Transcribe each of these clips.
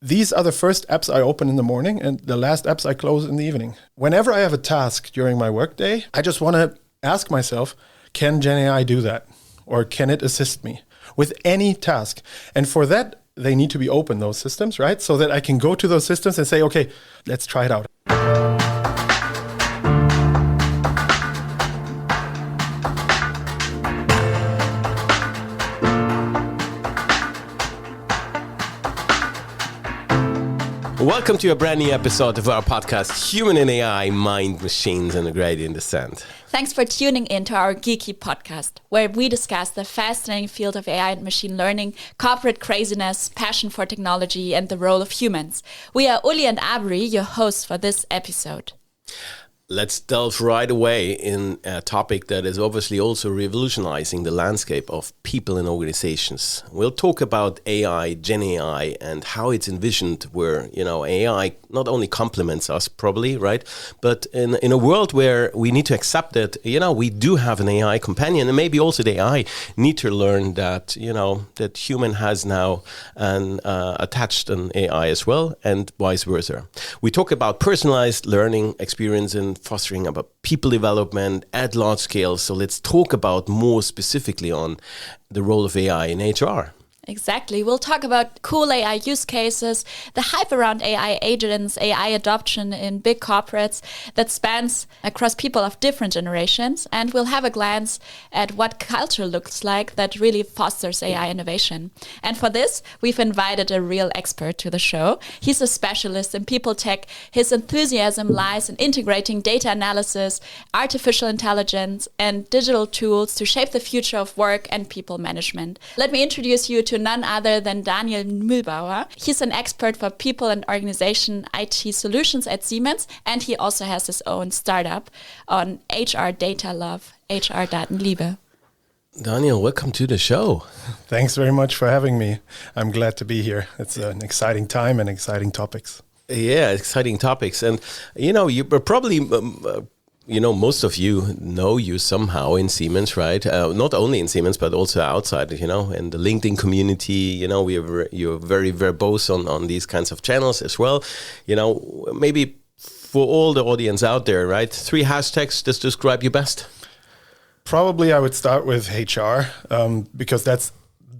these are the first apps I open in the morning and the last apps I close in the evening. Whenever I have a task during my workday, I just want to ask myself, can GenAI do that? Or can it assist me with any task? And for that, they need to be open, those systems, right? So that I can go to those systems and say, okay, let's try it out. Welcome to a brand new episode of our podcast, Human and AI, Mind, Machines, and a Gradient Descent. Thanks for tuning in to our geeky podcast, where we discuss the fascinating field of AI and machine learning, corporate craziness, passion for technology, and the role of humans. We are Uli and Abri, your hosts for this episode. Let's delve right away in a topic that is obviously also revolutionizing the landscape of people and organizations. We'll talk about AI, GenAI, and how it's envisioned where, AI not only complements us probably, right? But in a world where we need to accept that, we do have an AI companion, and maybe also the AI need to learn that, that human has now attached an AI as well, and vice versa. We talk about personalized learning experience and fostering about people development at large scale. So let's talk about more specifically on the role of AI in HR. Exactly. We'll talk about cool AI use cases, the hype around AI agents, AI adoption in big corporates that spans across people of different generations. And we'll have a glance at what culture looks like that really fosters AI innovation. And for this, we've invited a real expert to the show. He's a specialist in people tech. His enthusiasm lies in integrating data analysis, artificial intelligence, and digital tools to shape the future of work and people management. Let me introduce you to none other than Daniel Mühlbauer. He's an expert for people and organization IT solutions at Siemens, and he also has his own startup on HR Data Love, HR Datenliebe. Daniel, welcome to the show. Thanks very much for having me. I'm glad to be here. It's an exciting time and exciting topics. Yeah, exciting topics. And, you were probably... most of you know you somehow in Siemens, right? Not only in Siemens, but also outside, in the LinkedIn community, you're very verbose on these kinds of channels as well. Maybe for all the audience out there, right? 3 hashtags that describe you best. Probably I would start with HR because that's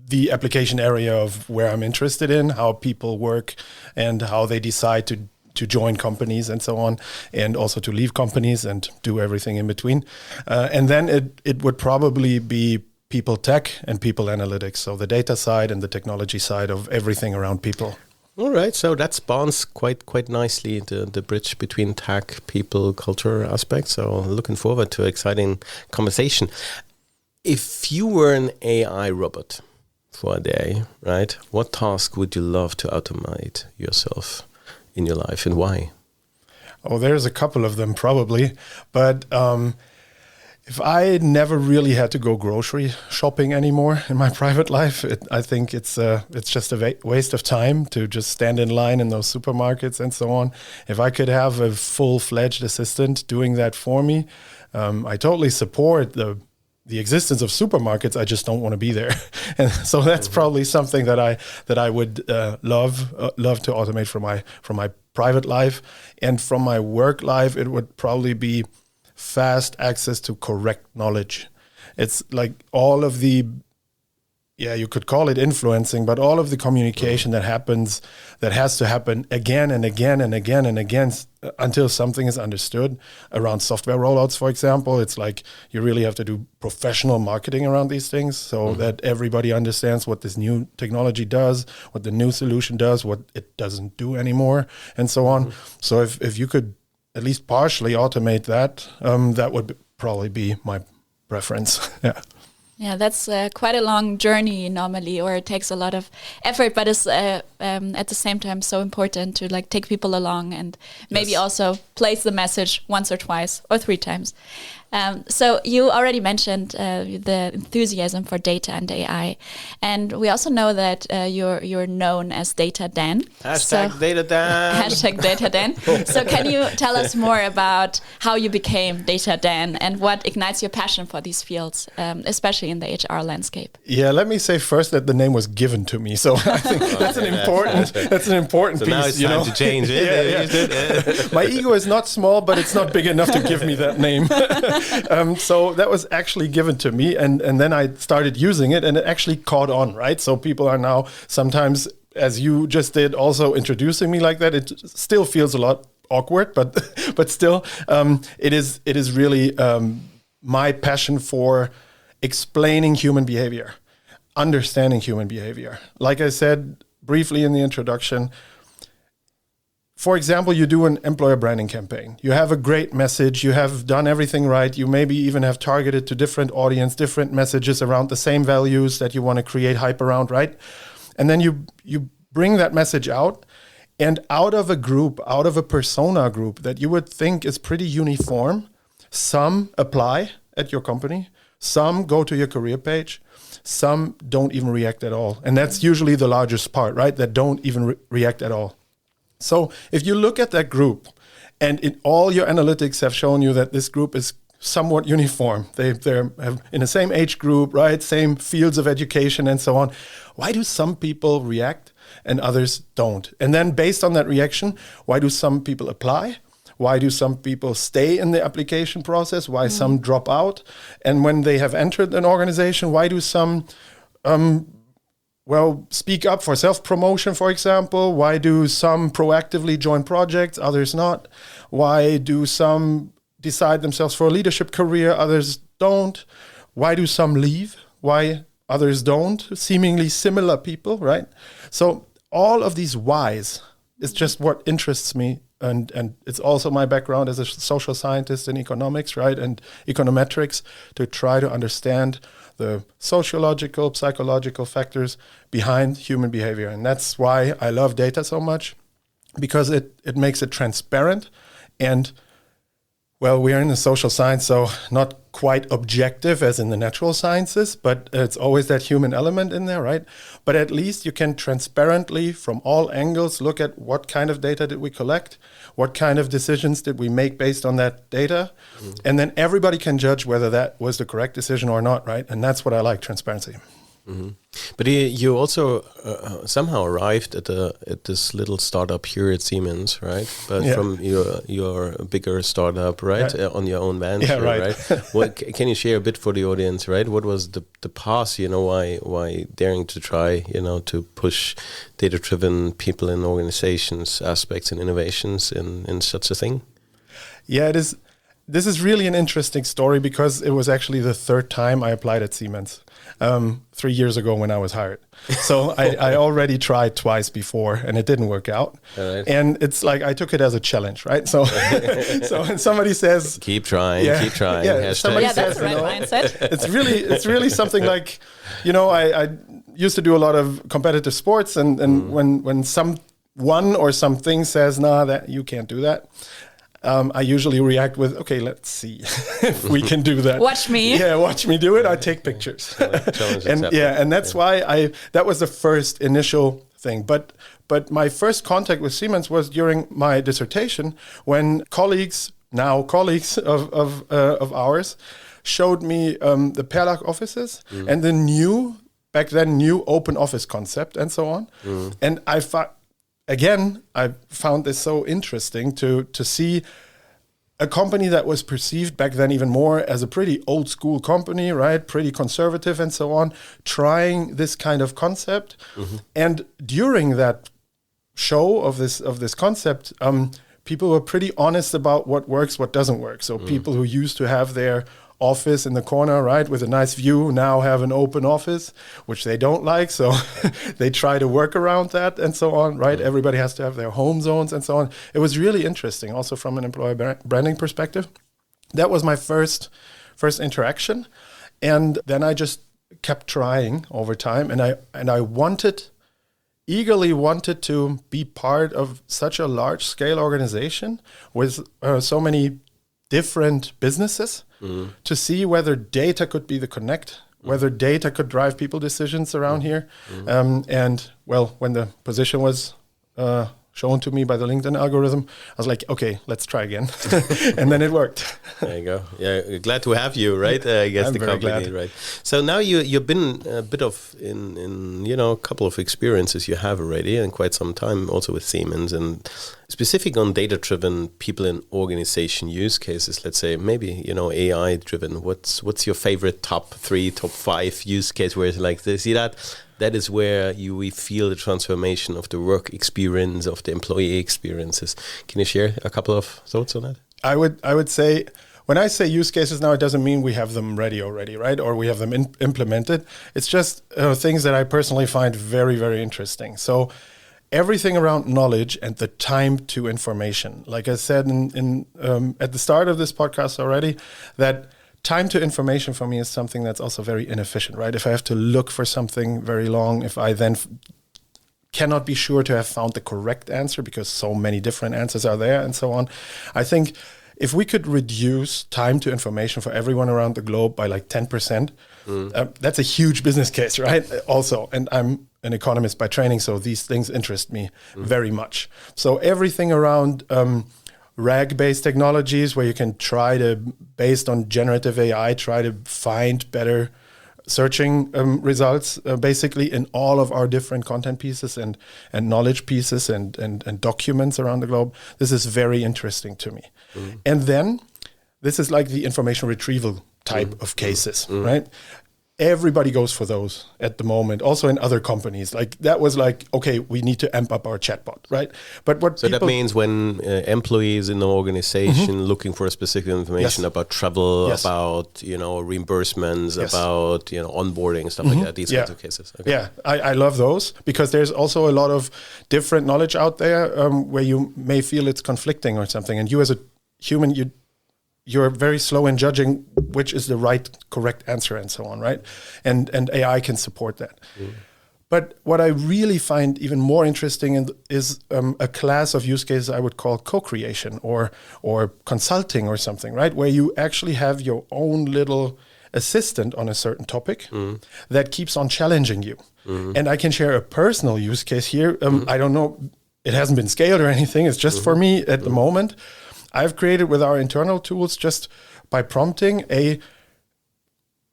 the application area of where I'm interested in, how people work and how they decide to join companies and so on, and also to leave companies and do everything in between. And then it would probably be people tech and people analytics, so the data side and the technology side of everything around people. All right, so that spawns quite nicely the bridge between tech, people, culture aspects. So looking forward to an exciting conversation. If you were an AI robot for a day, right, what task would you love to automate yourself in your life, and why? Oh, there's a couple of them probably, but if I never really had to go grocery shopping anymore in my private life, I think it's just a waste of time to just stand in line in those supermarkets and so on. If I could have a full-fledged assistant doing that for me, I totally support the existence of supermarkets. I just don't want to be there, and so that's probably something that I would love to automate from my private life. And from my work life, it would probably be fast access to correct knowledge. It's like all of the, you could call it influencing, but all of the communication that has to happen again and again and again and again until something is understood. Around software rollouts, for example, it's like you really have to do professional marketing around these things so that everybody understands what this new technology does, what the new solution does, what it doesn't do anymore, and so on. So if you could at least partially automate that, that would probably be my preference. Yeah. Yeah, that's quite a long journey normally, or it takes a lot of effort, but it's at the same time so important to take people along and maybe also place the message once or twice or 3 times. So you already mentioned the enthusiasm for data and AI, and we also know that you're known as Data Dan. Data Dan. Hashtag Data Dan. So can you tell us more about how you became Data Dan and what ignites your passion for these fields, especially in the HR landscape? Yeah, let me say first that the name was given to me, so I think that's an important. That's an important So piece. now it's time to change it. My ego is not small, but it's not big enough to give me that name. So that was actually given to me, and then I started using it, and it actually caught on, right? So people are now sometimes, as you just did, also introducing me like that. It still feels a lot awkward, but still, it is really my passion for explaining human behavior, understanding human behavior. Like I said briefly in the introduction, for example, you do an employer branding campaign. You have a great message. You have done everything right. You maybe even have targeted to different audience, different messages around the same values that you want to create hype around, right? And then you bring that message out, and out of a group, out of a persona group that you would think is pretty uniform, some apply at your company, some go to your career page, some don't even react at all. And that's usually the largest part, right? That don't even react at all. So if you look at that group, and all your analytics have shown you that this group is somewhat uniform, they're in the same age group, right? Same fields of education and so on. Why do some people react and others don't? And then based on that reaction, why do some people apply? Why do some people stay in the application process? Why some drop out? And when they have entered an organization, why do some speak up for self-promotion, for example? Why do some proactively join projects, others not? Why do some decide themselves for a leadership career, others don't? Why do some leave? Why others don't? Seemingly similar people, right? So all of these whys is just what interests me. And it's also my background as a social scientist in economics, right? And econometrics, to try to understand the sociological, psychological factors behind human behavior. And that's why I love data so much, because it makes it transparent. And, well, we are in the social science, so not quite objective as in the natural sciences, but it's always that human element in there, right? But at least you can transparently, from all angles, look at what kind of data did we collect, what kind of decisions did we make based on that data, and then everybody can judge whether that was the correct decision or not, right? And that's what I like, transparency. But you also somehow arrived at this little startup here at Siemens, right? But from your bigger startup, right, on your own venture, right? What can you share a bit for the audience, right? What was the path? Why daring to try, to push data-driven people and organizations aspects and innovations in such a thing? Yeah, it is. This is really an interesting story because it was actually the third time I applied at Siemens. 3 years ago when I was hired. So I already tried twice before and it didn't work out. Right. And it's like I took it as a challenge, right? So so when somebody says keep trying. Somebody says, that's the right mindset. It's really something like, I used to do a lot of competitive sports, and when someone or something says, that you can't do that, I usually react with, okay, let's see if we can do that. Watch me. Yeah, watch me do it. I take pictures. And that's why that was the first initial thing. But my first contact with Siemens was during my dissertation, when colleagues of ours showed me the Perlach offices and the back then new open office concept and so on. And I found this so interesting to see a company that was perceived back then even more as a pretty old school company, right? Pretty conservative and so on, trying this kind of concept. And during that show of this concept, people were pretty honest about what works, what doesn't work. So people who used to have their office in the corner, right, with a nice view, now have an open office, which they don't like. So they try to work around that and so on, right? Everybody has to have their home zones and so on. It was really interesting, also from an employer branding perspective. That was my first interaction. And then I just kept trying over time. And I eagerly wanted to be part of such a large scale organization with so many different businesses to see whether data could be the connect, whether data could drive people decisions around here. And well, when the position was shown to me by the LinkedIn algorithm. I was like, okay, let's try again. And then it worked. There you go. Yeah, glad to have you, right? I guess I'm the very company, glad. right? So now you've been a bit of in a couple of experiences you have already, and quite some time also with Siemens, and specific on data-driven people in organization use cases. Let's say maybe AI-driven. What's your favorite top 3, top 5 use case where it's like this? See that is where we feel the transformation of the work experience, of the employee experiences. Can you share a couple of thoughts on that? I would say, when I say use cases now, it doesn't mean we have them ready already, right? Or we have them implemented. It's just things that I personally find very, very interesting. So everything around knowledge and the time to information. Like I said at the start of this podcast already, that time to information for me is something that's also very inefficient, right? If I have to look for something very long, if I then cannot be sure to have found the correct answer because so many different answers are there and so on. I think if we could reduce time to information for everyone around the globe by like 10%, that's a huge business case, right? Also, and I'm an economist by training, so these things interest me very much. So everything around RAG-based technologies where you can try to, based on generative AI, try to find better searching results basically in all of our different content pieces and knowledge pieces and documents around the globe. This is very interesting to me. And then this is like the information retrieval type of cases, right? Everybody goes for those at the moment, also in other companies. Like that was like, okay, we need to amp up our chatbot, right? But what so that means when employees in the organization looking for specific information about travel, about reimbursements, about onboarding, stuff like that, these kinds of cases. Okay. Yeah, I love those because there's also a lot of different knowledge out there where you may feel it's conflicting or something, and you as a human, you're very slow in judging which is the correct answer and so on, right? And AI can support that. But what I really find even more interesting is a class of use cases I would call co-creation or consulting or something, right? Where you actually have your own little assistant on a certain topic that keeps on challenging you. And I can share a personal use case here. I don't know, it hasn't been scaled or anything. It's just for me at the moment. I've created with our internal tools just by prompting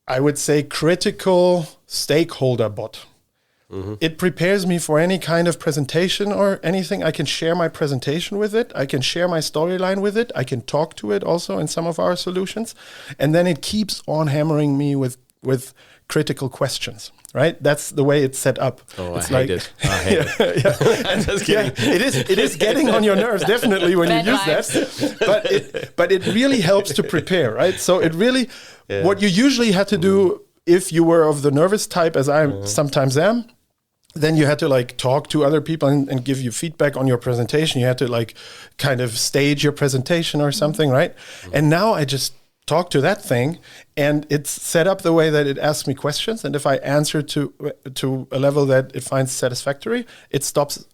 I would say, critical stakeholder bot. It prepares me for any kind of presentation or anything. I can share my presentation with it. I can share my storyline with it. I can talk to it also in some of our solutions. And then it keeps on hammering me with critical questions. Right, that's the way it's set up. Oh, it's I hate it. I hate it. It is getting on your nerves definitely when you use that. But it really helps to prepare, right? So it really, what you usually had to do if you were of the nervous type, as I sometimes am, then you had to like talk to other people and give you feedback on your presentation. You had to like kind of stage your presentation or something, right? And now I just talk to that thing, and it's set up the way that it asks me questions, and if I answer to a level that it finds satisfactory, it stops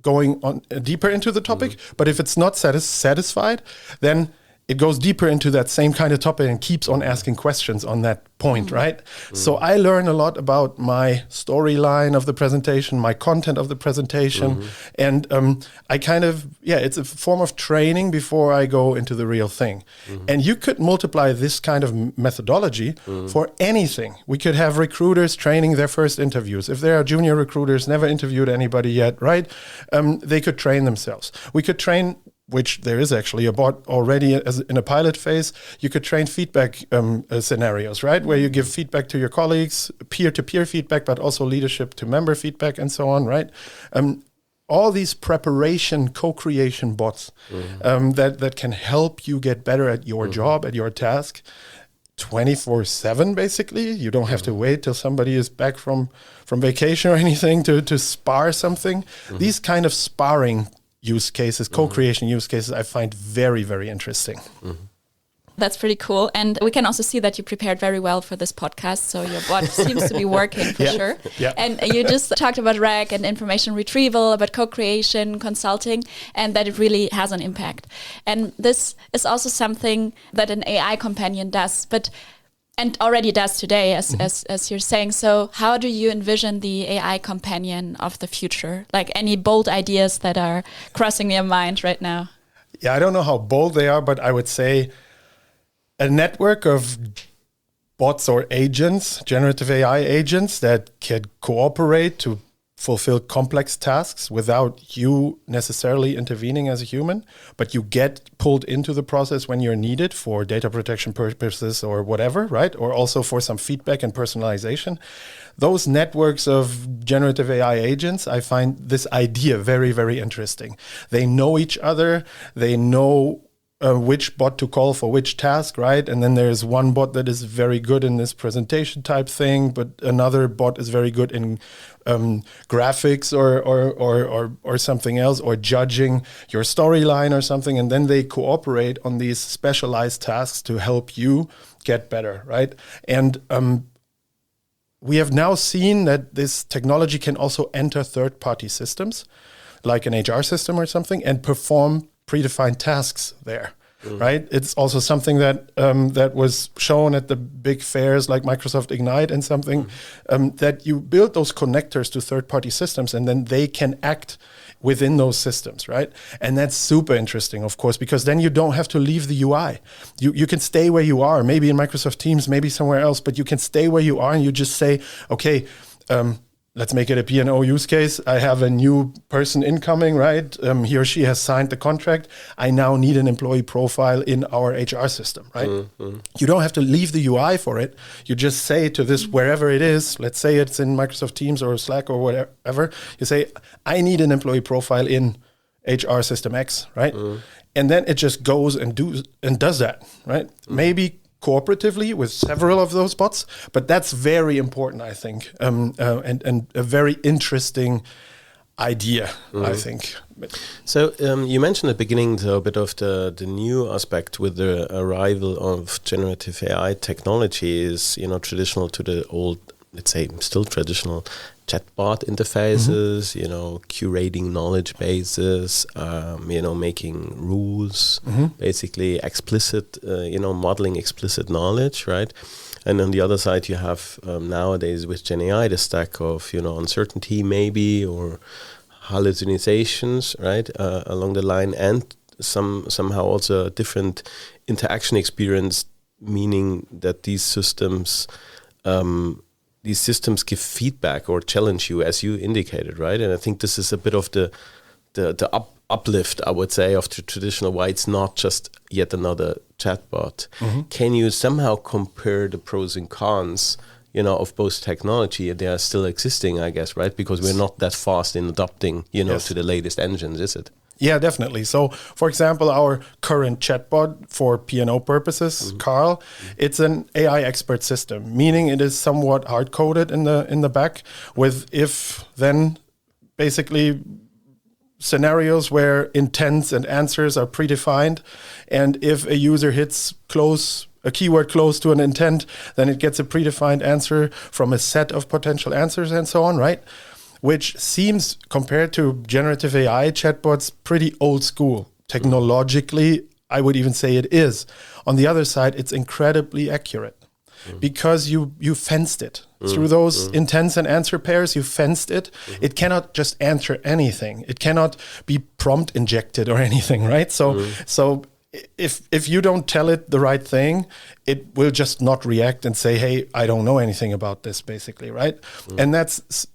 going on deeper into the topic. But if it's not satisfied, then it goes deeper into that same kind of topic and keeps on asking questions on that point, right? So I learn a lot about my storyline of the presentation, my content of the presentation, and I kind of, it's a form of training before I go into the real thing. And you could multiply this kind of methodology for anything. We could have recruiters training their first interviews. If there are junior recruiters, never interviewed anybody yet, right? They could train themselves. We could train, which there is actually a bot already in a pilot phase. You could train feedback scenarios, right? Where you give feedback to your colleagues, peer-to-peer feedback, but also leadership to member feedback and so on, right? All these preparation, co-creation bots that can help you get better at your job, at your task, 24/7 basically. You don't have to wait till somebody is back from vacation or anything to spar something. These kind of sparring use cases, co-creation use cases, I find very, very interesting. That's pretty cool. And we can also see that you prepared very well for this podcast. So your bot seems to be working for sure. Yeah. And you just talked about RAG and information retrieval, about co-creation, consulting, and that it really has an impact. And this is also something that an AI companion does. But And already does today, as you're saying. So how do you envision the AI companion of the future? Like any bold ideas that are crossing your mind right now? Yeah, I don't know how bold they are, but I would say a network of bots or agents, generative AI agents that can cooperate to fulfill complex tasks without you necessarily intervening as a human, but you get pulled into the process when you're needed for data protection purposes or whatever, right? Or also for some feedback and personalization. Those networks of generative AI agents, I find this idea very, very interesting. They know each other. They know which bot to call for which task, right? And then there's one bot that is very good in this presentation type thing, but another bot is very good in graphics or something else, or judging your storyline or something. And then they cooperate on these specialized tasks to help you get better, right? And we have now seen that this technology can also enter third-party systems, like an HR system or something, and perform predefined tasks there, right? It's also something that that was shown at the big fairs like Microsoft Ignite and something, that you build those connectors to third-party systems and then they can act within those systems, right? And that's super interesting, of course, because then you don't have to leave the UI. You can stay where you are, maybe in Microsoft Teams, maybe somewhere else, but you can stay where you are and you just say, okay, let's make it a P&O use case. I have a new person incoming, right? He or she has signed the contract. I now need an employee profile in our HR system, right? You don't have to leave the UI for it. You just say to this, wherever it is, let's say it's in Microsoft Teams or Slack or whatever, you say, I need an employee profile in HR system X, right? And then it just goes and does that, right? Maybe cooperatively with several of those bots, but that's very important, I think, and a very interesting idea, I think. So you mentioned at the beginning a bit of the new aspect with the arrival of generative AI technology is, traditional to the old, let's say, still traditional chatbot interfaces, curating knowledge bases, making rules, basically explicit, modeling explicit knowledge, right? And on the other side, you have nowadays with GenAI the stack of, uncertainty maybe, or hallucinations, right, along the line, and somehow also a different interaction experience, meaning that these systems give feedback or challenge you, as you indicated, right? And I think this is a bit of the uplift, I would say, of the traditional, why it's not just yet another chatbot. Can you somehow compare the pros and cons, of both technology? They are still existing, I guess, right? Because we're not that fast in adopting, to the latest engines, is it? Yeah, definitely. So, for example, our current chatbot for P&O purposes, Carl, it's an AI expert system, meaning it is somewhat hard-coded in the back with if-then, basically, scenarios where intents and answers are predefined. And if a user hits a keyword close to an intent, then it gets a predefined answer from a set of potential answers and so on, right? Which seems, compared to generative AI chatbots, pretty old school. Technologically, I would even say it is. On the other side, it's incredibly accurate because you fenced it. Through those intents and answer pairs, you fenced it. It cannot just answer anything. It cannot be prompt injected or anything, right? So if you don't tell it the right thing, it will just not react and say, hey, I don't know anything about this, basically, right? And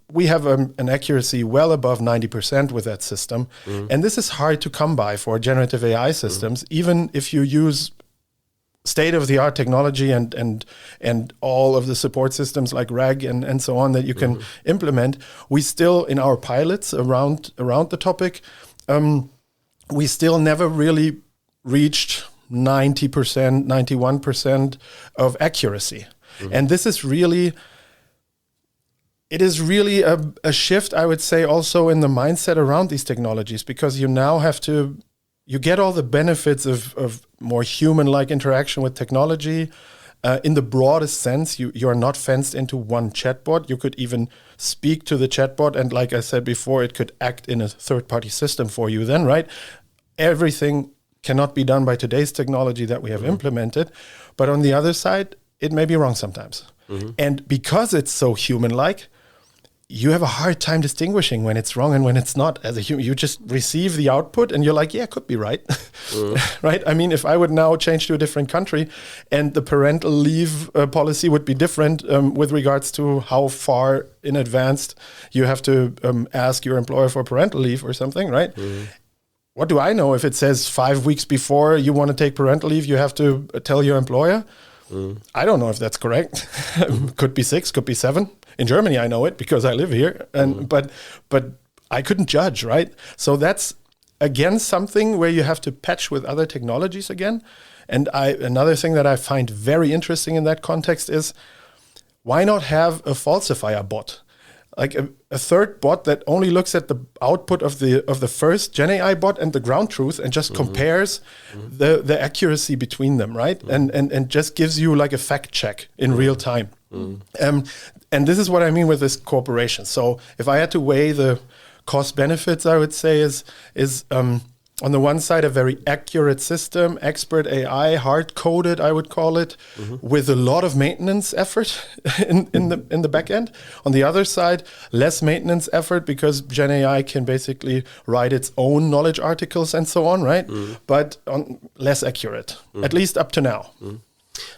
we have an accuracy well above 90% with that system. And this is hard to come by for generative AI systems, even if you use state-of-the-art technology and all of the support systems like RAG and so on that you can implement. We still, in our pilots around the topic, we still never really reached 90%, 91% of accuracy. And this is really, it is really a shift, I would say, also in the mindset around these technologies, because you now have to, you get all the benefits of more human-like interaction with technology. In the broadest sense, you are not fenced into one chatbot. You could even speak to the chatbot, and like I said before, it could act in a third-party system for you then, right? Everything cannot be done by today's technology that we have implemented. But on the other side, it may be wrong sometimes. And because it's so human-like, you have a hard time distinguishing when it's wrong and when it's not. As a human, you just receive the output and you're like, yeah, it could be right. Right? I mean, if I would now change to a different country and the parental leave policy would be different with regards to how far in advance you have to ask your employer for parental leave or something, right? What do I know if it says 5 weeks before you want to take parental leave, you have to tell your employer? I don't know if that's correct. Could be 6, could be 7. In Germany, I know it because I live here, and but I couldn't judge, right? So that's again something where you have to patch with other technologies again. And another thing that I find very interesting in that context is why not have a falsifier bot, like a third bot that only looks at the output of the first GenAI bot and the ground truth and just compares the accuracy between them, right? And just gives you like a fact check in real time. And this is what I mean with this cooperation. So if I had to weigh the cost benefits, I would say is on the one side, a very accurate system, expert AI, hard-coded, I would call it, with a lot of maintenance effort in the back end. On the other side, less maintenance effort because GenAI can basically write its own knowledge articles and so on, right? But less accurate, at least up to now.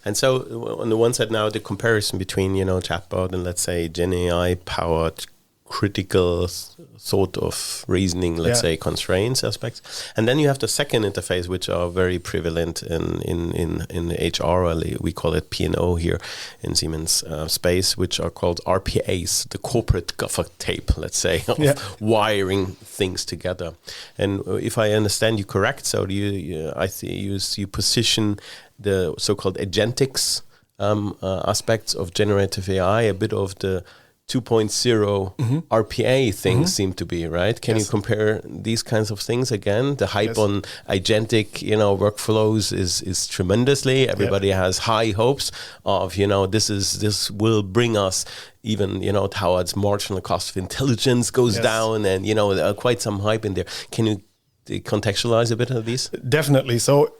And so on the one side now, the comparison between, chatbot and let's say GenAI-powered critical sort of reasoning, let's say, constraints aspects. And then you have the second interface, which are very prevalent in HR, or we call it P&O here in Siemens space, which are called RPAs, the corporate gaffer tape, let's say, of wiring things together. And if I understand you correct, so you position the so-called agentics aspects of generative AI, a bit of the 2.0 RPA things seem to be, right? Can you compare these kinds of things again? The hype on agentic, workflows is tremendously. Everybody has high hopes of, this will bring us even, towards marginal cost of intelligence goes down, and, quite some hype in there. Can you contextualize a bit of these? Definitely. So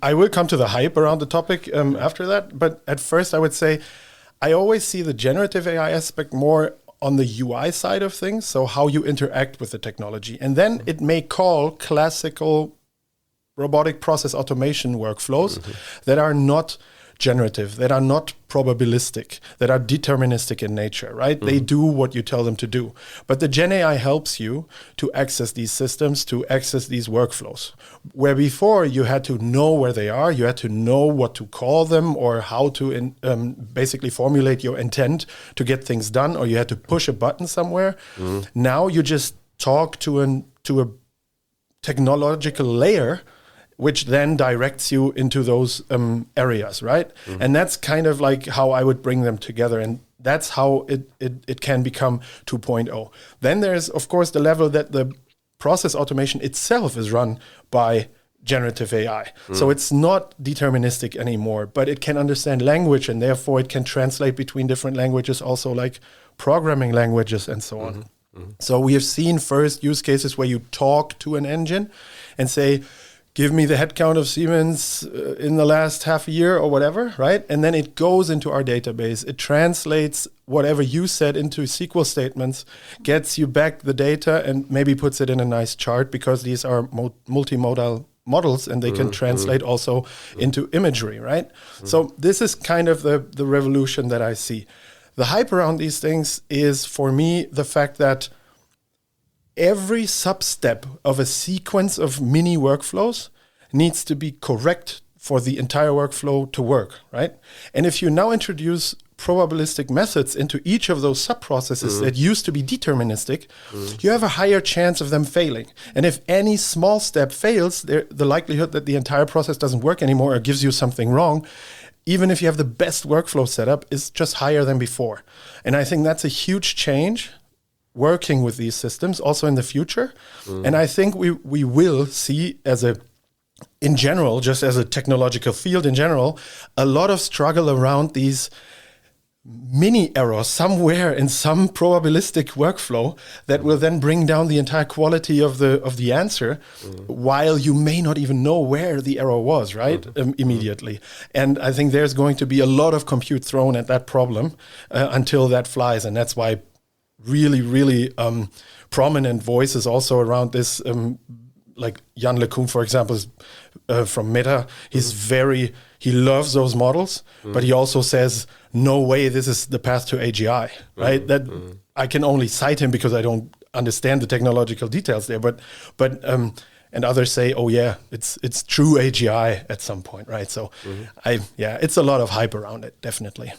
I will come to the hype around the topic after that. But at first I would say, I always see the generative AI aspect more on the UI side of things, so how you interact with the technology. And then it may call classical robotic process automation workflows that are not generative, that are not probabilistic, that are deterministic in nature, right? They do what you tell them to do. But the GenAI helps you to access these systems, to access these workflows. Where before you had to know where they are, you had to know what to call them or how to basically formulate your intent to get things done, or you had to push a button somewhere. Now you just talk to a technological layer which then directs you into those areas, right? And that's kind of like how I would bring them together. And that's how it can become 2.0. Then there's, of course, the level that the process automation itself is run by generative AI. So it's not deterministic anymore, but it can understand language, and therefore it can translate between different languages, also like programming languages and so on. So we have seen first use cases where you talk to an engine and say, give me the headcount of Siemens in the last half a year or whatever, right? And then it goes into our database. It translates whatever you said into SQL statements, gets you back the data, and maybe puts it in a nice chart, because these are multimodal models and they can translate also into imagery, right? So this is kind of the revolution that I see. The hype around these things is, for me, the fact that every sub-step of a sequence of mini workflows needs to be correct for the entire workflow to work, right? And if you now introduce probabilistic methods into each of those sub-processes that used to be deterministic, you have a higher chance of them failing. And if any small step fails, the likelihood that the entire process doesn't work anymore or gives you something wrong, even if you have the best workflow setup, is just higher than before. And I think that's a huge change working with these systems also in the future. And I think we will see, in general, just as a technological field in general, a lot of struggle around these mini error somewhere in some probabilistic workflow that will then bring down the entire quality of the answer, while you may not even know where the error was, right? Immediately. And I think there's going to be a lot of compute thrown at that problem until that flies. And that's why really prominent voices also around this, like Jan LeCun, for example, is, from Meta. He loves those models, but he also says, no way, this is the path to AGI, right? I can only cite him because I don't understand the technological details there, but and others say, oh yeah, it's true AGI at some point, right? So it's a lot of hype around it, definitely.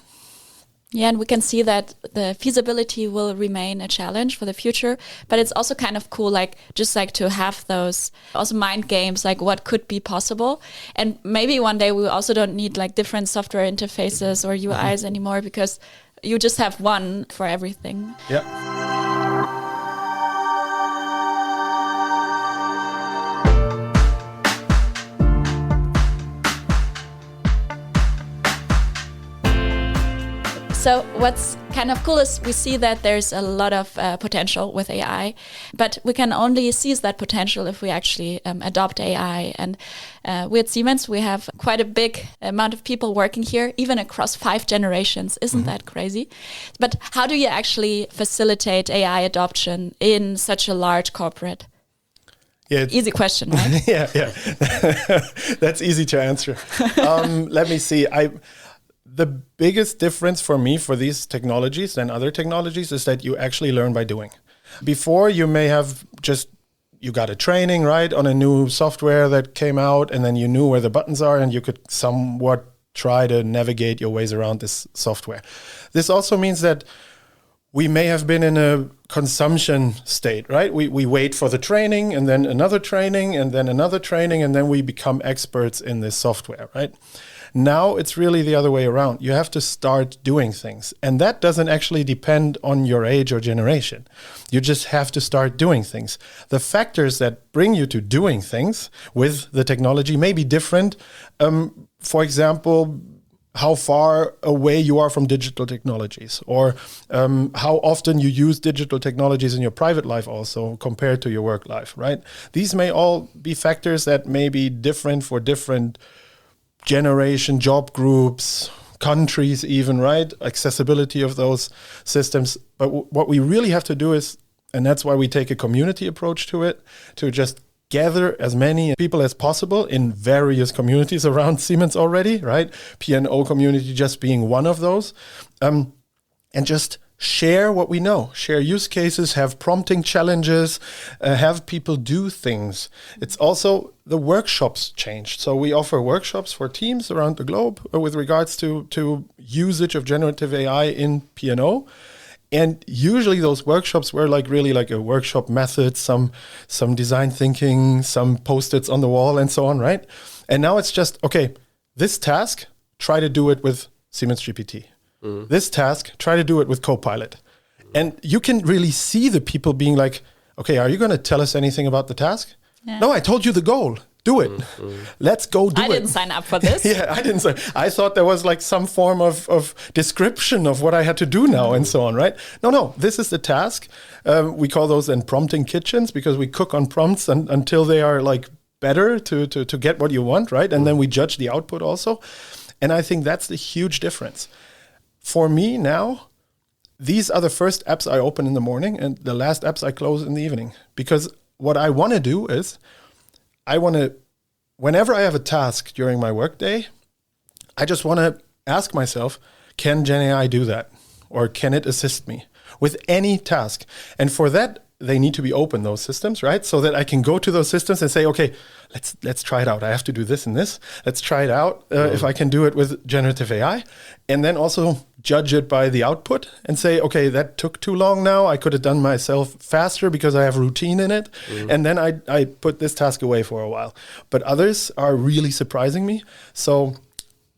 Yeah, and we can see that the feasibility will remain a challenge for the future, but it's also kind of cool, like just like to have those also mind games, like what could be possible. And maybe one day we also don't need like different software interfaces or UIs anymore, because you just have one for everything. Yeah. So what's kind of cool is we see that there's a lot of potential with AI, but we can only seize that potential if we actually adopt AI. And we at Siemens, we have quite a big amount of people working here, even across 5 generations. Isn't that crazy? But how do you actually facilitate AI adoption in such a large corporate? Yeah, easy question, right? yeah. That's easy to answer. Let me see. The biggest difference for me for these technologies than other technologies is that you actually learn by doing. Before, you may have you got a training, right, on a new software that came out, and then you knew where the buttons are and you could somewhat try to navigate your ways around this software. This also means that we may have been in a consumption state, right? We wait for the training and then another training and then another training, and then we become experts in this software, right? Now it's really the other way around. You have to start doing things. And that doesn't actually depend on your age or generation. You just have to start doing things. The factors that bring you to doing things with the technology may be different. For example, how far away you are from digital technologies, or how often you use digital technologies in your private life also compared to your work life, right? These may all be factors that may be different for different generation, job groups, countries even, right? Accessibility of those systems. But what we really have to do is, and that's why we take a community approach to it, to just gather as many people as possible in various communities around Siemens already, right? P&O community just being one of those, and just share what we know, share use cases, have prompting challenges, have people do things. It's also the workshops changed. So we offer workshops for teams around the globe with regards to usage of generative AI in P&O. And usually those workshops were really like a workshop method, some design thinking, some Post-its on the wall and so on, right? And now it's just, okay, this task, try to do it with Siemens GPT. This task, try to do it with Copilot. And you can really see the people being like, okay, are you going to tell us anything about the task? Yeah. No, I told you the goal. Do it. Let's go do it. I didn't sign up for this. Yeah, I didn't sign. I thought there was like some form of description of what I had to do now and so on, right? No, this is the task. We call those then prompting kitchens, because we cook on prompts until they are like better to get what you want, right? And then we judge the output also. And I think that's the huge difference. For me now, these are the first apps I open in the morning and the last apps I close in the evening. Because what I want to do is, whenever I have a task during my workday, I just want to ask myself, can GenAI do that? Or can it assist me with any task? And for that, they need to be open, those systems, right? So that I can go to those systems and say, okay, let's try it out. I have to do this and this. Let's try it out if I can do it with generative AI. And then also judge it by the output and say, okay, that took too long now. I could have done myself faster because I have routine in it. And then I put this task away for a while. But others are really surprising me. So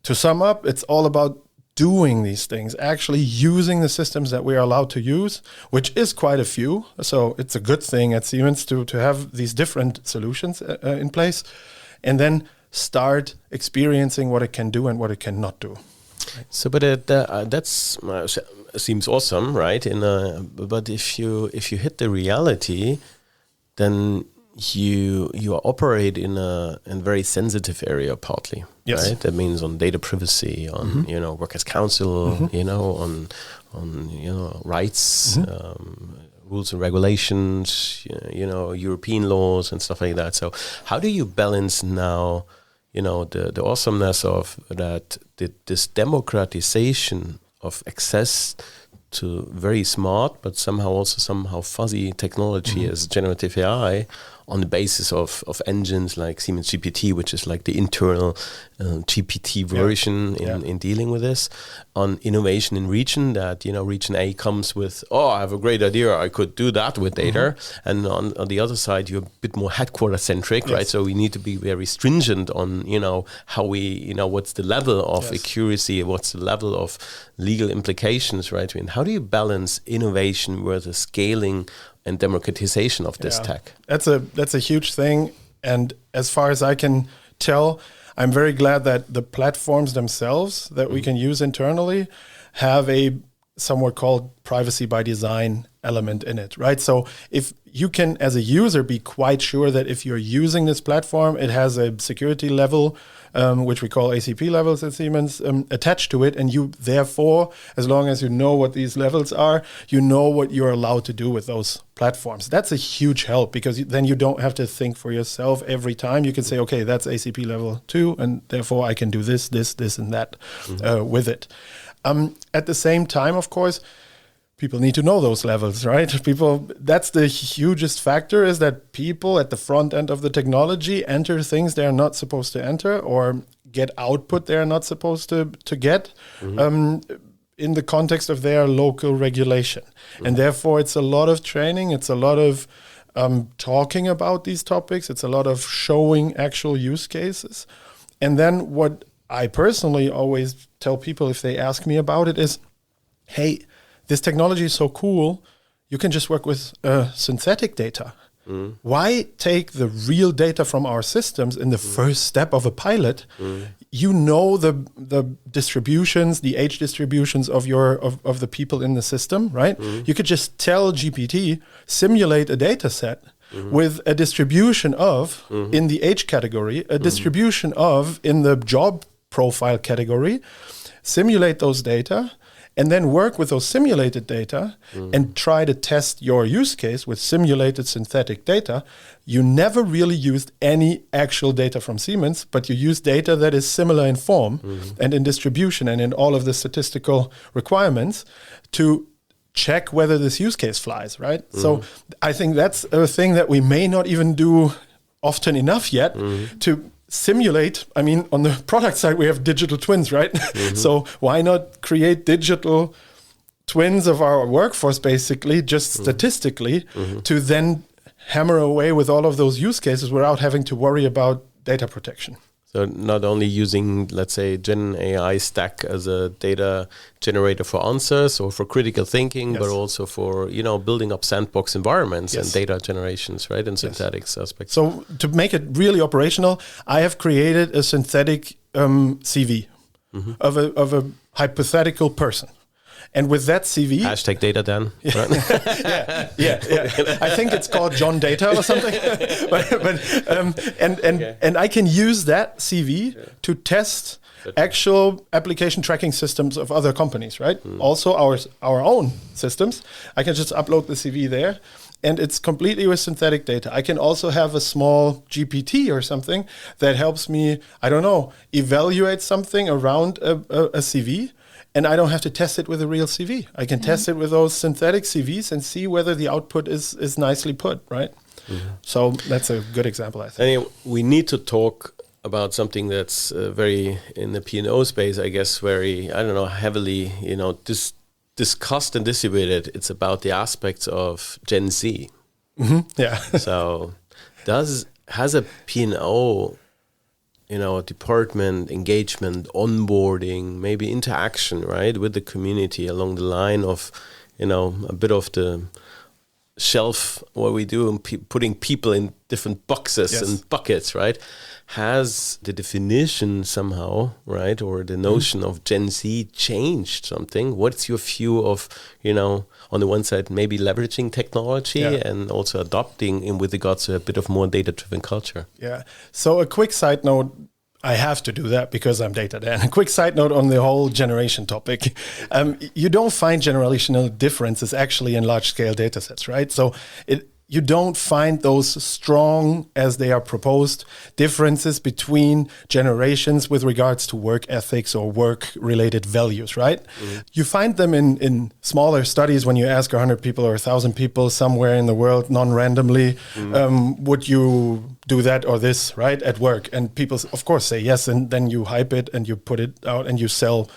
to sum up, it's all about doing these things, actually using the systems that we are allowed to use, which is quite a few. So it's a good thing at Siemens to have these different solutions in place, and then start experiencing what it can do and what it cannot do. So, but that's seems awesome, right? But if you hit the reality, then you operate in a very sensitive area partly, Yes. right? That means on data privacy, on workers' council, on rights, rules and regulations, European laws and stuff like that. So how do you balance now, the awesomeness of that, this democratization of access to very smart but somehow fuzzy technology as generative AI on the basis of engines like Siemens GPT, which is like the internal GPT version in dealing with this, on innovation in region, that region A comes with, I have a great idea, I could do that with data, and on the other side you're a bit more headquarter centric, right? So we need to be very stringent on how we what's the level of accuracy, what's the level of legal implications, right? I mean, how do you balance innovation versus scaling and democratization of this tech? That's a huge thing, and as far as I can tell, I'm very glad that the platforms themselves that we can use internally have a somewhat called privacy by design element in it, right? So if you can, as a user, be quite sure that if you're using this platform, it has a security level, which we call ACP levels at Siemens, attached to it. And you, therefore, as long as you know what these levels are, you know what you're allowed to do with those platforms. That's a huge help, because then you don't have to think for yourself every time. You can say, okay, that's ACP level 2, and therefore I can do this, and that with it. At the same time, of course, people need to know those levels, right? That's the hugest factor, is that people at the front end of the technology enter things they're not supposed to enter, or get output they're not supposed to get in the context of their local regulation. And therefore, it's a lot of training, it's a lot of talking about these topics, it's a lot of showing actual use cases. And then what I personally always tell people if they ask me about it is, hey, this technology is so cool, you can just work with synthetic data. Why take the real data from our systems in the first step of a pilot? You know the distributions, the age distributions of the people in the system, right? You could just tell GPT, simulate a data set with a distribution of, in the age category, a distribution of, in the job profile category, simulate those data, and then work with those simulated data and try to test your use case with simulated synthetic data. You never really used any actual data from Siemens, but you used data that is similar in form and in distribution and in all of the statistical requirements to check whether this use case flies, right? So I think that's a thing that we may not even do often enough yet to simulate. I mean, on the product side, we have digital twins, right? So why not create digital twins of our workforce, basically, just statistically, to then hammer away with all of those use cases without having to worry about data protection. So not only using, let's say, GenAI stack as a data generator for answers or for critical thinking, but also for, building up sandbox environments and data generations, right? And synthetics aspects. So to make it really operational, I have created a synthetic CV of a hypothetical person. And with that CV... Hashtag data, Dan. Right? yeah. I think it's called John Data or something. And I can use that CV to test actual application tracking systems of other companies, right? Also our own systems. I can just upload the CV there. And it's completely with synthetic data. I can also have a small GPT or something that helps me, evaluate something around a CV. And I don't have to test it with a real CV. I can test it with those synthetic CVs and see whether the output is nicely put, right? So that's a good example, I think. Anyway, we need to talk about something that's very, in the P&O space, I guess, very, heavily, discussed and distributed. It's about the aspects of Gen Z. Yeah. So has a P&O department engagement, onboarding, maybe interaction, right, with the community along the line of, a bit of the shelf what we do and putting people in different boxes and buckets, right? Has the definition somehow, right, or the notion of Gen Z changed something? What's your view of, on the one side, maybe leveraging technology and also adopting in with regards to a bit of more data-driven culture? Yeah. So a quick side note, I have to do that because I'm Data Dan. A quick side note on the whole generation topic. You don't find generational differences actually in large-scale data sets, right? So you don't find those strong, as they are proposed, differences between generations with regards to work ethics or work-related values, right? You find them in smaller studies when you ask 100 people or 1,000 people somewhere in the world, non-randomly, would you do that or this, right, at work? And people, of course, say yes, and then you hype it and you put it out and you sell,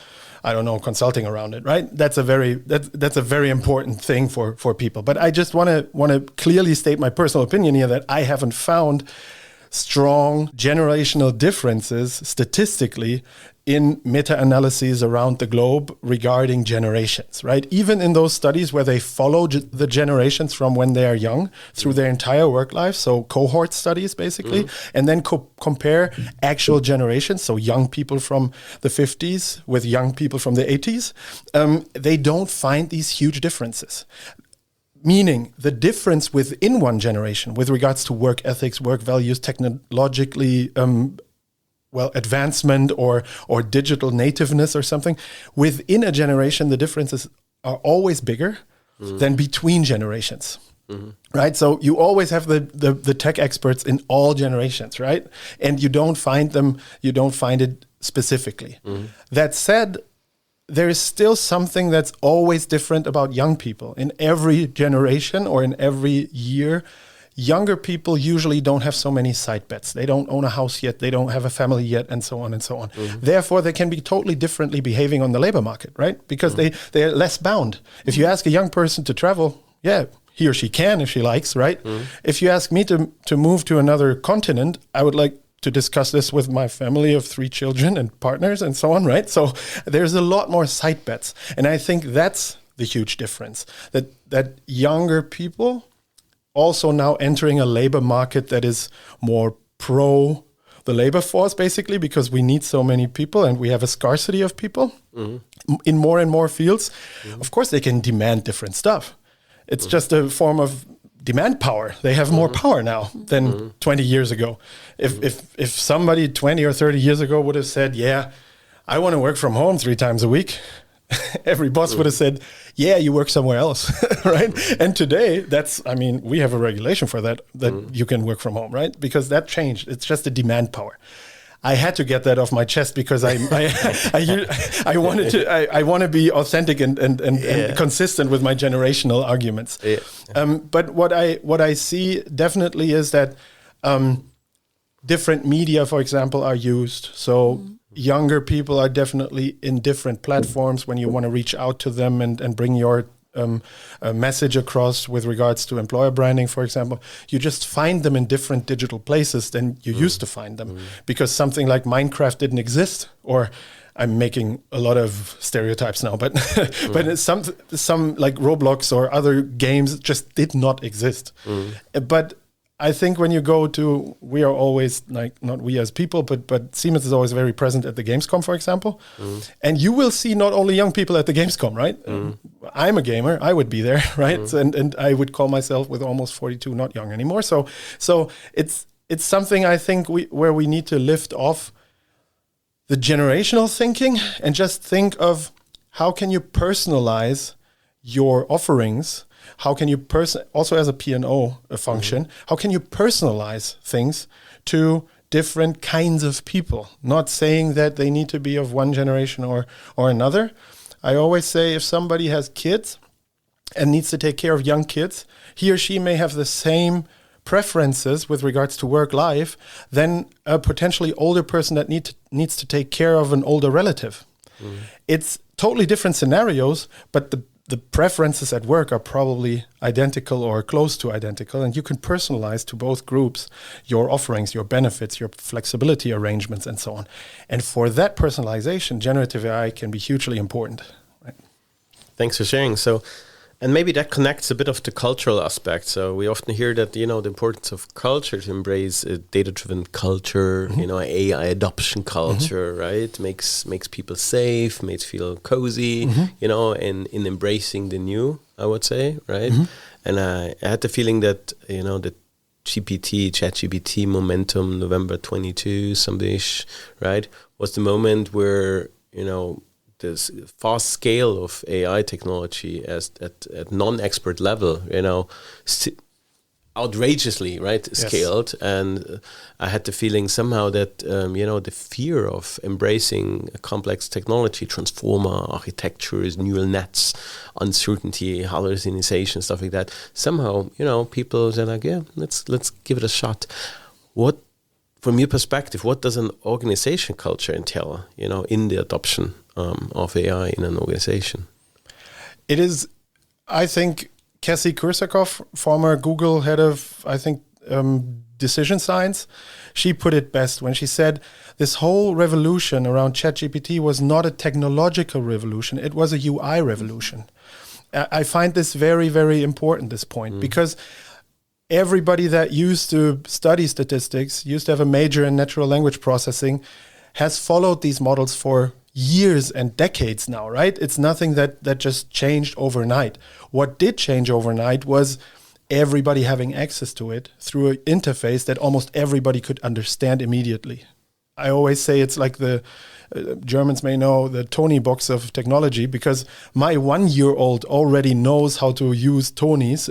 I don't know, consulting around it, right? That's a very important thing for people. But I just want to clearly state my personal opinion here that I haven't found strong generational differences statistically in meta-analyses around the globe regarding generations, right? Even in those studies where they follow the generations from when they are young through their entire work life, so cohort studies basically, and then compare actual generations, so young people from the 50s with young people from the 80s, they don't find these huge differences. Meaning the difference within one generation with regards to work ethics, work values, technologically advancement or digital nativeness or something. Within a generation, the differences are always bigger than between generations. Right? So you always have the tech experts in all generations, right? And you don't find it specifically. That said, there is still something that's always different about young people. In every generation or in every year, younger people usually don't have so many side bets. They don't own a house yet, they don't have a family yet, and so on and so on. Therefore, they can be totally differently behaving on the labor market, right? Because they're less bound. If you ask a young person to travel, he or she can if she likes, right? If you ask me to move to another continent, I would like to discuss this with my family of 3 children and partners and so on, right? So there's a lot more side bets. And I think that's the huge difference, that younger people also now entering a labor market that is more pro the labor force, basically, because we need so many people and we have a scarcity of people in more and more fields. Of course, they can demand different stuff. It's just a form of demand power. They have more power now than 20 years ago. If somebody 20 or 30 years ago would have said, I want to work from home 3 times a week, every boss would have said, you work somewhere else, right? And today, we have a regulation for that you can work from home, right? Because that changed. It's just a demand power. I had to get that off my chest because I want to be authentic and consistent with my generational arguments. But what I see definitely is that different media, for example, are used. So younger people are definitely in different platforms when you want to reach out to them and bring your message across with regards to employer branding, for example. You just find them in different digital places than you used to find them because something like Minecraft didn't exist, or I'm making a lot of stereotypes now, but but some like Roblox or other games just did not exist. But I think when you go to, we are always, like, not we as people, but Siemens is always very present at the Gamescom, for example. And you will see not only young people at the Gamescom, right? I'm a gamer, I would be there, right? And I would call myself, with almost 42, not young anymore. So it's something I think where we need to lift off the generational thinking and just think of how can you personalize your offerings. How can you also as a P&O function, how can you personalize things to different kinds of people? Not saying that they need to be of one generation or another. I always say if somebody has kids and needs to take care of young kids, he or she may have the same preferences with regards to work life than a potentially older person that needs to take care of an older relative. It's totally different scenarios, but the preferences at work are probably identical or close to identical, and you can personalize to both groups your offerings, your benefits, your flexibility arrangements, and so on. And for that personalization, generative AI can be hugely important. Right? Thanks for sharing. So And maybe that connects a bit of the cultural aspect. So we often hear that, the importance of culture to embrace a data-driven culture, AI adoption culture, right? Makes people safe, makes feel cozy, in embracing the new, I would say, right? And I had the feeling that, the ChatGPT momentum, November 22, some-ish, right, was the moment where, this fast scale of AI technology at non-expert level, outrageously, right, scaled. And I had the feeling somehow that, the fear of embracing a complex technology, transformer architectures, neural nets, uncertainty, hallucination, stuff like that, somehow, people said like, yeah, let's give it a shot. What, from your perspective, what does an organization culture entail, in the adoption of AI in an organization? It is, I think, Cassie Kursakov, former Google head of, decision science, she put it best when she said this whole revolution around ChatGPT was not a technological revolution, it was a UI revolution. I find this very, very important, this point, because everybody that used to study statistics, used to have a major in natural language processing, has followed these models for years and decades now, right? It's nothing that just changed overnight. What did change overnight was everybody having access to it through an interface that almost everybody could understand immediately. I always say it's like the Germans may know the Tony box of technology, because my 1-year-old already knows how to use Tonys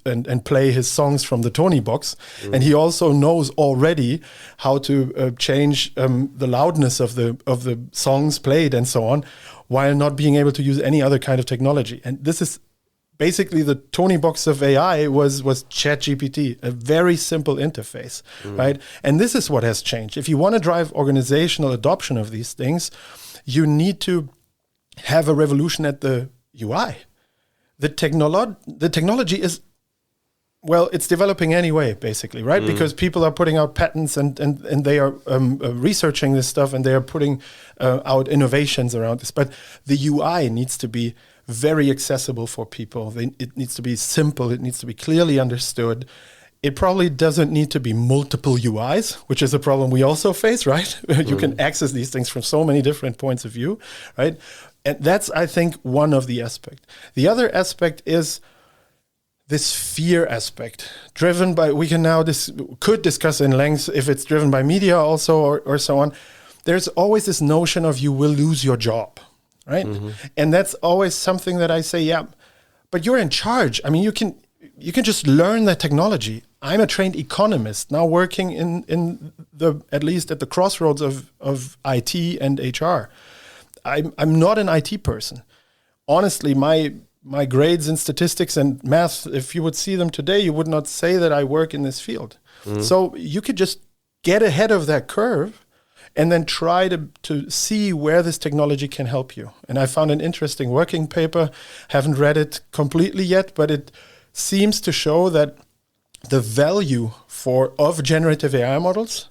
and play his songs from the Tony box. And he also knows already how to change the loudness of the songs played and so on, while not being able to use any other kind of technology. And this is basically the Tony box of AI was ChatGPT, a very simple interface, right? And this is what has changed. If you want to drive organizational adoption of these things, you need to have a revolution at the UI. The technology is, well, it's developing anyway, basically, right? Because people are putting out patents and they are researching this stuff, and they are putting out innovations around this. But the UI needs to be very accessible for people. It needs to be simple. It needs to be clearly understood. It probably doesn't need to be multiple UIs, which is a problem we also face, right? You can access these things from so many different points of view, right? And that's, I think, one of the aspects. The other aspect is this fear aspect, driven by, we can now could discuss in length if it's driven by media also or so on. There's always this notion of you will lose your job, right? And that's always something that I say, yeah, but you're in charge. I mean, you can just learn the technology. I'm a trained economist now, working in the, at least at the crossroads of IT and HR. I'm not an IT person. Honestly, my grades in statistics and math, if you would see them today, you would not say that I work in this field. So you could just get ahead of that curve and then try to see where this technology can help you. And I found an interesting working paper, haven't read it completely yet, but it seems to show that the value of generative AI models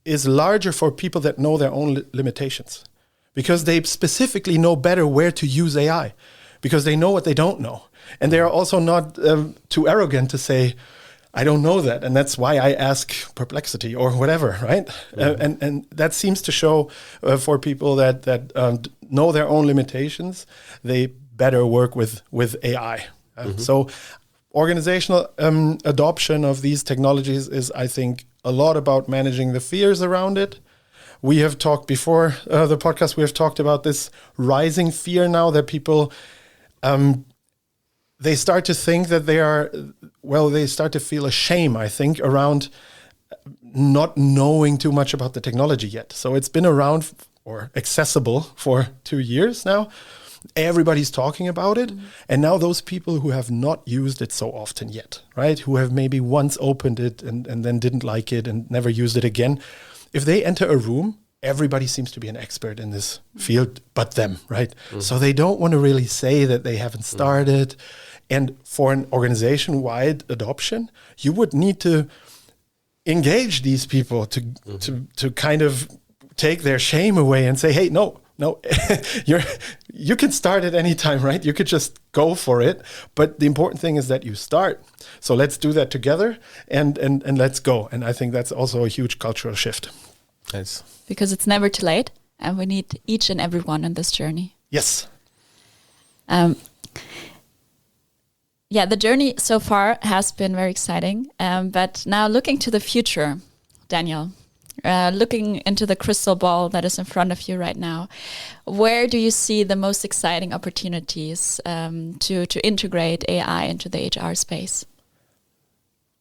is larger for people that know their own limitations, because they specifically know better where to use AI, because they know what they don't know. And they are also not too arrogant to say, I don't know that, and that's why I ask Perplexity or whatever, right? And that seems to show for people that know their own limitations, they better work with AI. So organizational adoption of these technologies is, I think, a lot about managing the fears around it. We have talked before the podcast, we have talked about this rising fear now that people, they start to think that they start to feel a shame, I think, around not knowing too much about the technology yet. So it's been around or accessible for 2 years now. Everybody's talking about it. And now those people who have not used it so often yet, right? Who have maybe once opened it and then didn't like it and never used it again. If they enter a room, everybody seems to be an expert in this field but them, right? So they don't want to really say that they haven't started. And for an organization-wide adoption, you would need to engage these people to kind of take their shame away and say, hey, no, No, you can start at any time, right? You could just go for it. But the important thing is that you start. So let's do that together and let's go. And I think that's also a huge cultural shift. Yes. Because it's never too late, and we need each and every one on this journey. Yes. Yeah, the journey so far has been very exciting. But now looking to the future, Daniel, looking into the crystal ball that is in front of you right now, where do you see the most exciting opportunities to integrate AI into the HR space?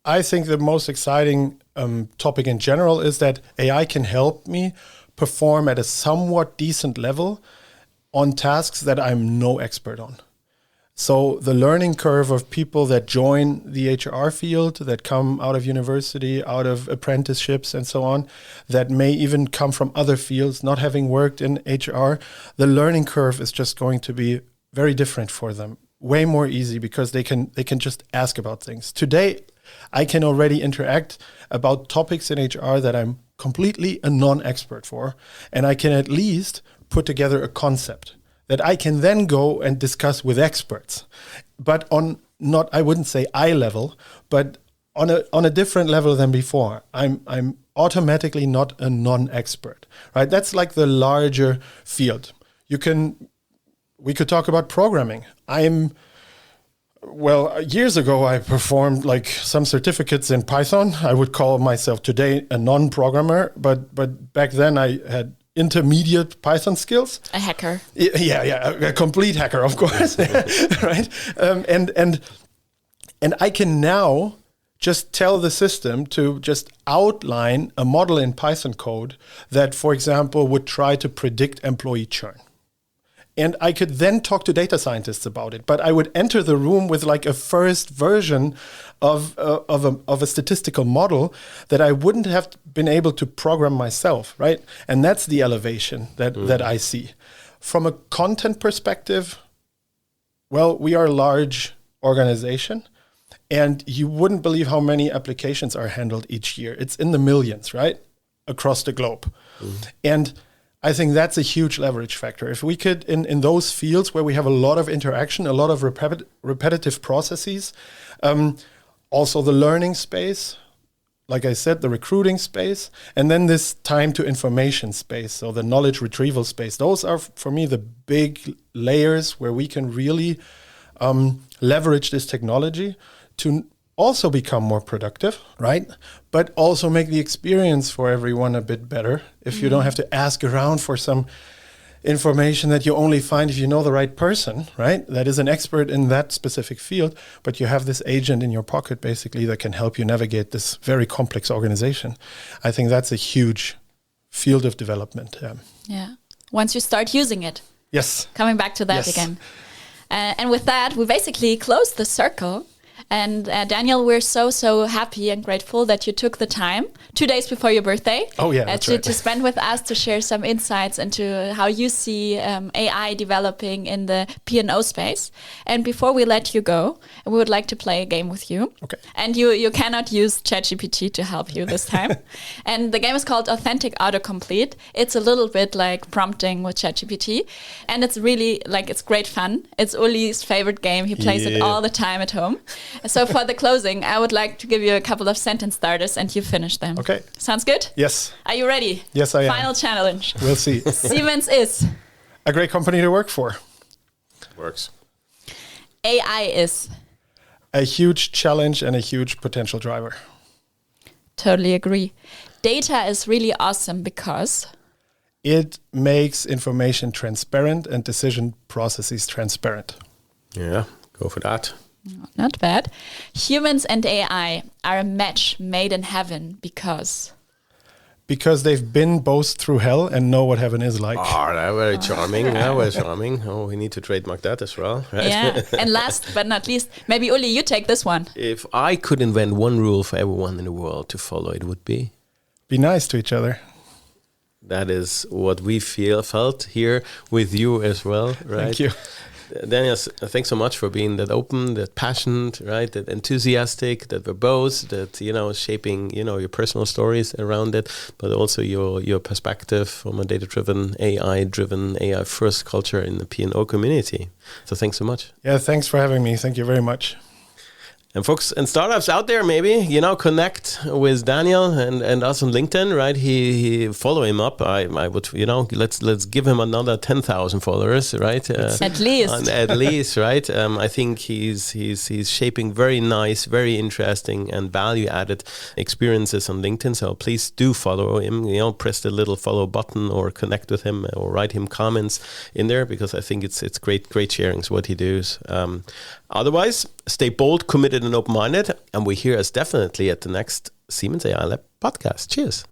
I think the most exciting topic in general is that AI can help me perform at a somewhat decent level on tasks that I'm no expert on. So the learning curve of people that join the HR field, that come out of university, out of apprenticeships and so on, that may even come from other fields, not having worked in HR, the learning curve is just going to be very different for them. Way more easy because they can just ask about things. Today, I can already interact about topics in HR that I'm completely a non-expert for, and I can at least put together a concept that I can then go and discuss with experts, but on not, I wouldn't say eye level, but on a different level than before. I'm automatically not a non-expert, right? That's like the larger field. We could talk about programming. Years ago, I performed like some certificates in Python. I would call myself today a non-programmer, but back then I had intermediate Python skills. A hacker. Yeah, a complete hacker, of course, right? And I can now just tell the system to just outline a model in Python code that, for example, would try to predict employee churn. And I could then talk to data scientists about it, but I would enter the room with like a first version of a statistical model that I wouldn't have been able to program myself, right? And that's the elevation that I see. From a content perspective, well, we are a large organization, and you wouldn't believe how many applications are handled each year. It's in the millions, right? Across the globe. And I think that's a huge leverage factor. If we could, in those fields where we have a lot of interaction, a lot of repetitive processes, also the learning space, like I said, the recruiting space, and then this time to information space, so the knowledge retrieval space. Those are, for me, the big layers where we can really leverage this technology to also become more productive, right? But also make the experience for everyone a bit better. If you don't have to ask around for some information that you only find if you know the right person, right? That is an expert in that specific field, but you have this agent in your pocket basically that can help you navigate this very complex organization. I think that's a huge field of development. Yeah. Once you start using it. Yes. Coming back to that again. And with that, we basically close the circle. And Daniel, we're so happy and grateful that you took the time 2 days before your birthday. Oh yeah, that's right. To spend with us, to share some insights into how you see AI developing in the P&O space. And before we let you go, we would like to play a game with you. Okay. And you cannot use ChatGPT to help you this time. And the game is called Authentic Autocomplete. It's a little bit like prompting with ChatGPT. And it's really it's great fun. It's Uli's favorite game. He plays it all the time at home. So for the closing, I would like to give you a couple of sentence starters and you finish them. Okay. Sounds good? Yes. Are you ready? Yes, I am. Final challenge. We'll see. Siemens is? A great company to work for. Works. AI is? A huge challenge and a huge potential driver. Totally agree. Data is really awesome because? It makes information transparent and decision processes transparent. Yeah, go for that. Not bad. Humans and AI are a match made in heaven because? Because they've been both through hell and know what heaven is like. Oh, that's very charming. Yeah, very charming. Oh, we need to trademark that as well. Right? Yeah. And last but not least, maybe Uli, you take this one. If I could invent one rule for everyone in the world to follow, it would be? Be nice to each other. That is what we felt here with you as well, right? Thank you. Daniel, thanks so much for being that open, that passionate, right? That enthusiastic, that verbose, that, shaping, your personal stories around it, but also your perspective from a data-driven, AI-driven, AI-first culture in the P&O community. So thanks so much. Yeah, thanks for having me. Thank you very much. And folks and startups out there, maybe, connect with Daniel and us on LinkedIn, right? He follow him up. I would, let's give him another 10,000 followers, right? At least. At least, right? I think he's shaping very nice, very interesting and value-added experiences on LinkedIn. So please do follow him, press the little follow button or connect with him or write him comments in there, because I think it's great sharings what he does. Otherwise, stay bold, committed, and open-minded. And we hear us definitely at the next Siemens AI Lab podcast. Cheers.